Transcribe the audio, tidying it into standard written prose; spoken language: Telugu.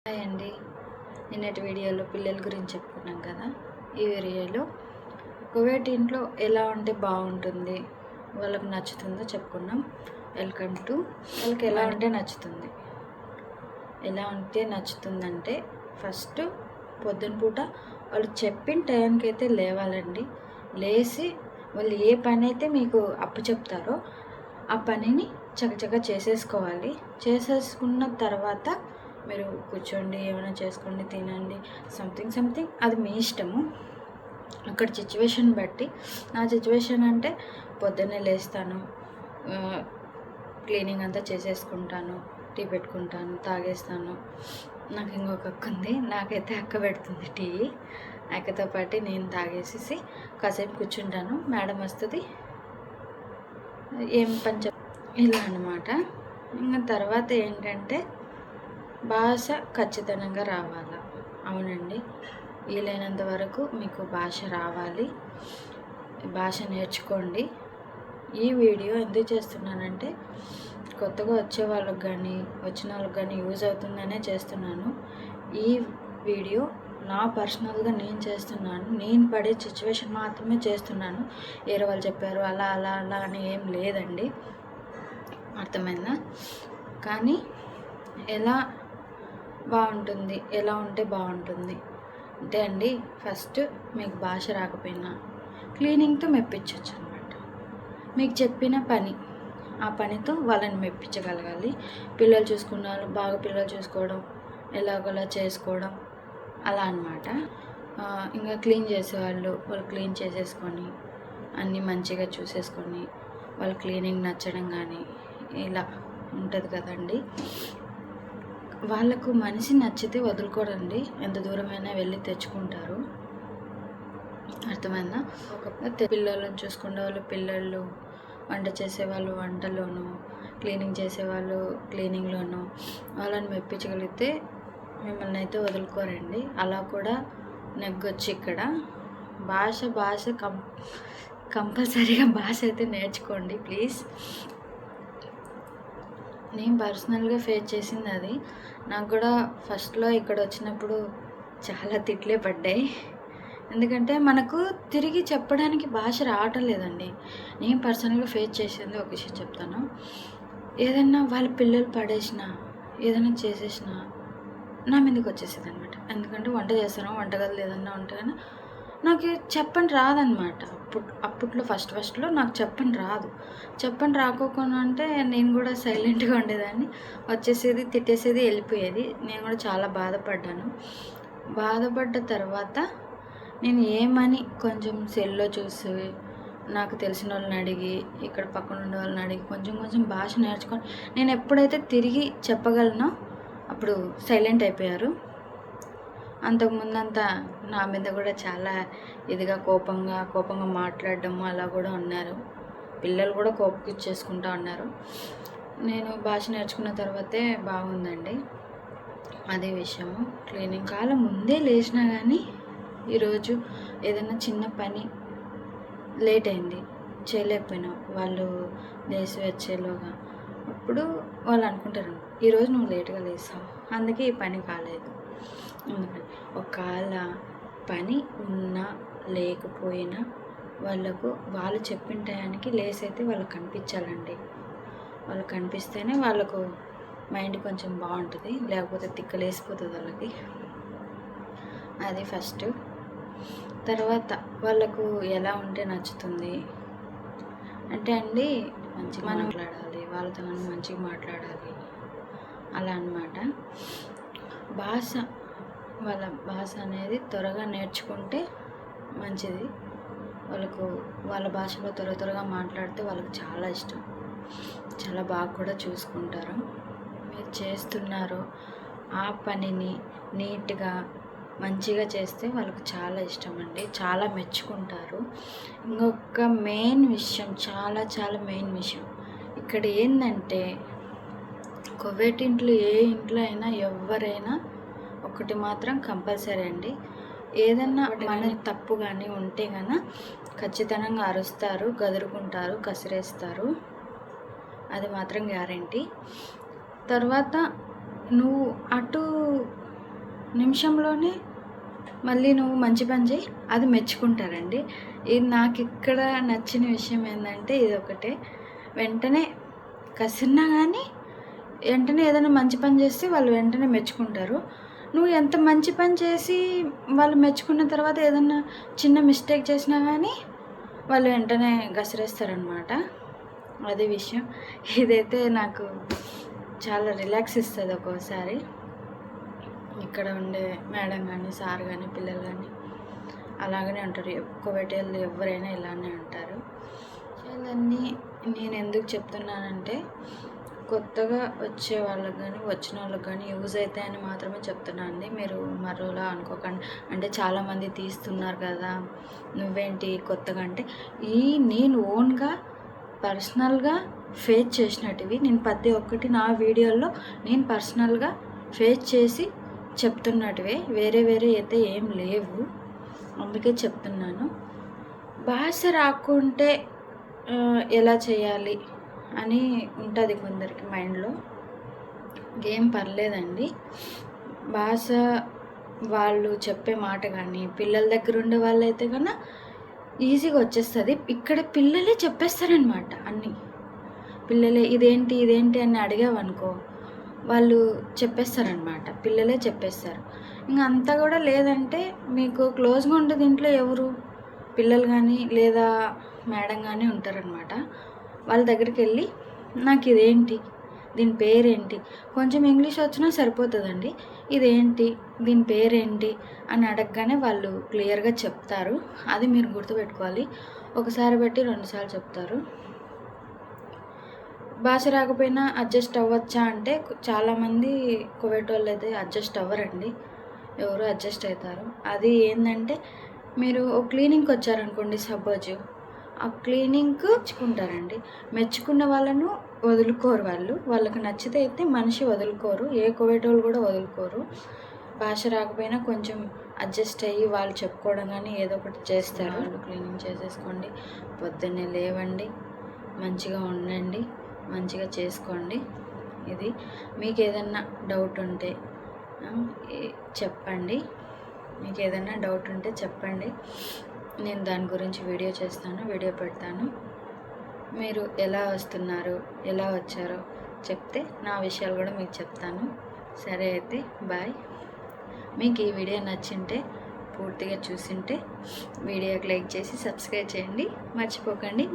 హాయ్ అండి. నిన్నటి వీడియోలో పిల్లల గురించి చెప్పుకున్నాం కదా. ఈ వీడియోలో కువైట్ ఇంట్లో ఎలా ఉంటే బాగుంటుంది, వాళ్ళకి నచ్చుతుందో చెప్పుకున్నాం. వెల్కమ్ టు వాళ్ళకి ఎలా ఉంటే నచ్చుతుంది. ఎలా ఉంటే నచ్చుతుందంటే ఫస్ట్ పొద్దున పూట వాళ్ళు చెప్పిన టైంకి అయితే లేవాలండి. లేచి వాళ్ళు ఏ పని అయితే మీకు అప్పు చెప్తారో ఆ పనిని చకచకా చేసేసుకోవాలి. చేసేసుకున్న తర్వాత మీరు కూర్చోండి, ఏమైనా చేసుకోండి, తినండి, సంథింగ్ అది మీ ఇష్టము. అక్కడ సిచ్యువేషన్ బట్టి, నా సిచ్యువేషన్ అంటే పొద్దున్నే లేస్తాను, క్లీనింగ్ అంతా చేసేసుకుంటాను, టీ పెట్టుకుంటాను, తాగేస్తాను. నాకు ఇంకొక అక్క ఉంది, నాకైతే అక్క పెడుతుంది టీ. అక్కతో పాటు నేను తాగేసేసి కాసేపు కూర్చుంటాను. మేడం వస్తుంది, ఏం పని ఇలా అన్నమాట. ఇంకా తర్వాత ఏంటంటే భాష ఖచ్చితంగా రావాలా. అవునండి, వీలైనంత వరకు మీకు భాష రావాలి, భాష నేర్చుకోండి. ఈ వీడియో ఎందుకు చేస్తున్నానంటే కొత్తగా వచ్చే వాళ్ళకి కానీ వచ్చిన వాళ్ళకి కానీ యూజ్ అవుతుందనే చేస్తున్నాను. ఈ వీడియో నా పర్సనల్గా నేను చేస్తున్నాను, నేను పడే సిచ్యువేషన్ మాత్రమే చేస్తున్నాను. వేరే వాళ్ళు చెప్పారు అలా అలా అలా అని ఏం లేదండి, అర్థమైందా? కానీ ఎలా బాగుంటుంది, ఎలా ఉంటే బాగుంటుంది అంటే అండి, ఫస్ట్ మీకు భాష రాకపోయినా క్లీనింగ్తో మెప్పించవచ్చు అనమాట. మీకు చెప్పిన పని, ఆ పనితో వాళ్ళని మెప్పించగలగాలి. పిల్లలు చూసుకున్నారు, బాగా పిల్లలు చూసుకోవడం, ఎలాగోలా చేసుకోవడం అలా అనమాట. ఇంకా క్లీన్ చేసేవాళ్ళు వాళ్ళు క్లీన్ చేసేసుకొని అన్నీ మంచిగా చూసేసుకొని వాళ్ళ క్లీనింగ్ నచ్చడం కానీ ఇలా ఉంటుంది కదండి. వాళ్ళకు మనిషి నచ్చితే వదులుకోరండి, ఎంత దూరమైనా వెళ్ళి తెచ్చుకుంటారు, అర్థమైందా? పిల్లలను చూసుకునే వాళ్ళు పిల్లలు, వంట చేసేవాళ్ళు వంటలోను, క్లీనింగ్ చేసేవాళ్ళు క్లీనింగ్లోను వాళ్ళని మెప్పించగలిగితే మిమ్మల్ని అయితే వదులుకోరండి. అలా కూడా నెగ్గొచ్చు ఇక్కడ. భాష కంపల్సరీగా భాష అయితే నేర్చుకోండి ప్లీజ్. నేను పర్సనల్గా ఫేస్ చేసింది అది. నాకు కూడా ఫస్ట్లో ఇక్కడ వచ్చినప్పుడు చాలా తిట్లే పడ్డాయి. ఎందుకంటే మనకు తిరిగి చెప్పడానికి భాష రావటం లేదండి. నేను పర్సనల్గా ఫేస్ చేసింది ఒక విషయం చెప్తాను. ఏదైనా వాళ్ళ పిల్లలు పడేసినా, ఏదైనా చేసేసినా నా మీదకి వచ్చేసేది అనమాట. ఎందుకంటే వంట చేస్తాను, వంటగదిలో ఏదన్నా ఉంటే కానీ నాకు చెప్పని రాదనమాట. అప్పట్లో ఫస్ట్లో నాకు చెప్పని రాదు. చెప్పని రాకోకుండా అంటే నేను కూడా సైలెంట్గా ఉండేదాన్ని, వచ్చేసేది, తిట్టేసేది, వెళ్ళిపోయేది. నేను కూడా చాలా బాధపడ్డాను. బాధపడ్డ తర్వాత నేను ఏమని కొంచెం సెల్లో చూసి, నాకు తెలిసిన వాళ్ళని అడిగి, ఇక్కడ పక్కన ఉండే వాళ్ళని అడిగి కొంచెం భాష నేర్చుకొని నేను ఎప్పుడైతే తిరిగి చెప్పగలనో అప్పుడు సైలెంట్ అయిపోయారు. అంతకుముందంతా నా మీద కూడా చాలా ఇదిగా కోపంగా మాట్లాడడము అలా కూడా ఉన్నారు. పిల్లలు కూడా కోపకిచ్చేసుకుంటూ ఉన్నారు. నేను భాష నేర్చుకున్న తర్వాతే బాగుందండి అదే విషయము. క్లీనింగ్ కాలం ముందే లేచినా కానీ ఈరోజు ఏదైనా చిన్న పని లేట్ అయింది, చేయలేకపోయినావు, వాళ్ళు లేచి వచ్చేలోగా, అప్పుడు వాళ్ళు అనుకుంటారు ఈరోజు నువ్వు లేట్గా లేసావు, అందుకే ఈ పని కాలేదు. ఒకవేళ పని ఉన్నా లేకపోయినా వాళ్ళకు వాళ్ళు చెప్పిన టయానికి లేసైతే వాళ్ళకి కనిపించాలండి. వాళ్ళకి కనిపిస్తేనే వాళ్ళకు మైండ్ కొంచెం బాగుంటుంది, లేకపోతే తిక్కలేసిపోతుంది వాళ్ళకి. అది ఫస్ట్. తర్వాత వాళ్ళకు ఎలా ఉంటే నచ్చుతుంది అంటే అండి, మంచిగా మాట్లాడాలి, వాళ్ళతో మంచిగా మాట్లాడాలి అలా అన్నమాట. వాళ్ళ భాష అనేది త్వరగా నేర్చుకుంటే మంచిది. వాళ్ళకు వాళ్ళ భాషలో త్వరగా మాట్లాడితే వాళ్ళకి చాలా ఇష్టం, చాలా బాగా కూడా చూసుకుంటారు. మీరు చేస్తున్నారు ఆ పనిని నీట్గా మంచిగా చేస్తే వాళ్ళకు చాలా ఇష్టం అండి, చాలా మెచ్చుకుంటారు. ఇంకొక మెయిన్ విషయం, చాలా మెయిన్ విషయం ఇక్కడ ఏంటంటే, కువైట్ ఇంట్లో ఏ ఇంట్లో అయినా ఎవరైనా ఒకటి మాత్రం కంపల్సరీ అండి, ఏదన్నా మన తప్పు కానీ ఉంటే కనుక ఖచ్చితంగా అరుస్తారు, గదురుకుంటారు, కసిరేస్తారు, అది మాత్రం గ్యారంటీ. తర్వాత నువ్వు అటు నిమిషంలోనే మళ్ళీ నువ్వు మంచి పని చేయి, అది మెచ్చుకుంటారండి. ఇది నాకు ఇక్కడ నచ్చిన విషయం ఏంటంటే ఇది ఒకటే. వెంటనే కసిరినా కానీ వెంటనే ఏదైనా మంచి పని చేస్తే వాళ్ళు వెంటనే మెచ్చుకుంటారు. నువ్వు ఎంత మంచి పని చేసి వాళ్ళు మెచ్చుకున్న తర్వాత ఏదన్నా చిన్న మిస్టేక్ చేసినా కానీ వాళ్ళు వెంటనే గసిరేస్తారనమాట. అదే విషయం. ఇదైతే నాకు చాలా రిలాక్స్ ఇస్తుంది ఒక్కోసారి. ఇక్కడ ఉండే మేడం కానీ సార్ కానీ పిల్లలు కానీ అలాగనే ఉంటారు. కువైటీలు ఎవరైనా ఇలానే ఉంటారు. ఇవన్నీ నేను ఎందుకు చెప్తున్నానంటే కొత్తగా వచ్చే వాళ్ళకి కానీ వచ్చిన వాళ్ళకి కానీ యూజ్ అవుతాయని మాత్రమే చెప్తున్నాను అండి. మీరు మరోలా అనుకోకండి. అంటే చాలామంది తీస్తున్నారు కదా నువ్వేంటి కొత్తగా అంటే నేను ఓన్గా పర్సనల్గా ఫేస్ చేసినట్టువి నేను ప్రతి ఒక్కటి నా వీడియోల్లో నేను పర్సనల్గా ఫేస్ చేసి చెప్తున్నట్టువే, వేరే అయితే ఏం లేవు. అందుకే చెప్తున్నాను. భాష రాకుంటే ఎలా చేయాలి అని ఉంటుంది కొందరికి మైండ్లో. ఏం పర్లేదండి. భాష వాళ్ళు చెప్పే మాట కానీ పిల్లల దగ్గర ఉండే వాళ్ళైతే కన్నా ఈజీగా వచ్చేస్తుంది. ఇక్కడ పిల్లలే చెప్పేస్తారనమాట అన్నీ. పిల్లలే ఇదేంటి అని అడిగావనుకో వాళ్ళు చెప్పేస్తారనమాట. పిల్లలే చెప్పేస్తారు. ఇంకా అంతా కూడా లేదంటే మీకు క్లోజ్గా ఉండేది ఇంట్లో ఎవరు పిల్లలు కానీ లేదా మేడం కానీ ఉంటారనమాట. వాళ్ళ దగ్గరికి వెళ్ళి నాకు ఇదేంటి, దీని పేరేంటి, కొంచెం ఇంగ్లీష్ వచ్చినా సరిపోతుందండి. ఇదేంటి, దీని పేరేంటి అని అడగగానే వాళ్ళు క్లియర్గా చెప్తారు. అది మీరు గుర్తుపెట్టుకోవాలి. ఒకసారి బట్టి 2 సార్లు చెప్తారు. భాష రాకపోయినా అడ్జస్ట్ అవ్వచ్చా అంటే చాలామంది కువైట్ వాళ్ళు అయితే అడ్జస్ట్ అవ్వరండి. ఎవరు అడ్జస్ట్ అవుతారు. అది ఏంటంటే మీరు ఒక క్లీనింగ్కి వచ్చారనుకోండి సపోజ్, ఆ క్లీనింగ్కి మెచ్చుకుంటారండి. మెచ్చుకున్న వాళ్ళను వదులుకోరు వాళ్ళకి నచ్చితే అయితే మనిషి వదులుకోరు. ఏ కువైట్ వాళ్ళు కూడా వదులుకోరు. భాష రాకపోయినా కొంచెం అడ్జస్ట్ అయ్యి వాళ్ళు చెప్పుకోవడం కానీ ఏదో ఒకటి చేస్తారు. వాళ్ళు క్లీనింగ్ చేసేసుకోండి, పొద్దున్నే లేవండి, మంచిగా ఉండండి, మంచిగా చేసుకోండి. ఇది మీకు ఏదన్నా డౌట్ ఉంటే చెప్పండి. మీకు ఏదైనా డౌట్ ఉంటే చెప్పండి. నేను దాని గురించి వీడియో చేస్తాను, వీడియో పెడతాను. మీరు ఎలా వస్తున్నారు, ఎలా వచ్చారో చెప్తే నా విషయాలు కూడా మీకు చెప్తాను. సరే అయితే బాయ్. మీకు ఈ వీడియో నచ్చింటే పూర్తిగా చూసింటే వీడియోకి లైక్ చేసి సబ్స్క్రైబ్ చేయండి, మర్చిపోకండి.